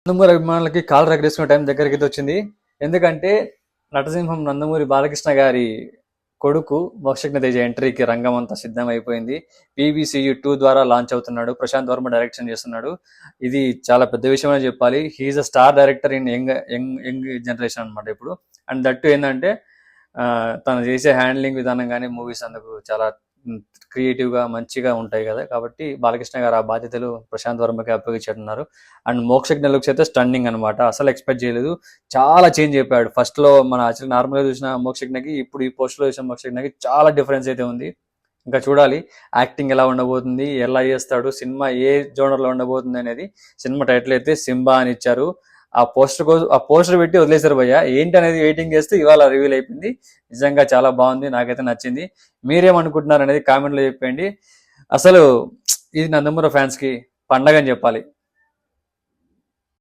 నందమూరి అభిమానులకి కాలు రగడేసుకునే టైం దగ్గరికి వచ్చింది. ఎందుకంటే నటసింహం నందమూరి బాలకృష్ణ గారి కొడుకు మోక్షజ్ఞ తేజ ఎంట్రీకి రంగం అంతా సిద్ధం అయిపోయింది. PVCU 2 ద్వారా లాంచ్ అవుతున్నాడు. ప్రశాంత్ వర్మ డైరెక్షన్ చేస్తున్నాడు. ఇది చాలా పెద్ద విషయం అని చెప్పాలి. He's a star director in young young young generation అనమాట ఇప్పుడు. అండ్ దట్టు ఏంటంటే తను చేసే హ్యాండ్లింగ్ విధానం కానీ మూవీస్ అందుకు చాలా క్రియేటివ్ గా మంచిగా ఉంటాయి కదా. కాబట్టి బాలకృష్ణ గారు ఆ బాధ్యతలు ప్రశాంత్ వర్మకి అప్పగించున్నారు. అండ్ మోక్షజ్ఞ లుక్స్ అయితే స్టన్నింగ్ అనమాట. అసలు ఎక్స్పెక్ట్ చేయలేదు. చాలా చేంజ్ అయిపోయాడు. ఫస్ట్ లో మన యాక్చువల్ నార్మల్ గా చూసిన మోక్షజ్ఞకి ఇప్పుడు ఈ పోస్ట్ లో చూసిన మోక్షజ్ఞకి చాలా డిఫరెన్స్ అయితే ఉంది. ఇంకా చూడాలి యాక్టింగ్ ఎలా ఉండబోతుంది, ఎలా చేస్తాడు, సినిమా ఏ జోనర్ లో ఉండబోతుంది అనేది. సినిమా టైటిల్ అయితే సింబా అని ఇచ్చారు. ఆ పోస్టర్ పెట్టి వదిలేశారు భయ్య. ఏంటి అనేది వెయిటింగ్ చేస్తే ఇవాళ రివీల్ అయిపోయింది. నిజంగా చాలా బాగుంది, నాకైతే నచ్చింది. మీరేమనుకుంటున్నారు అనేది కామెంట్లో చెప్పండి. అసలు ఇది నందమూరి ఫ్యాన్స్ కి పండగ అని చెప్పాలి.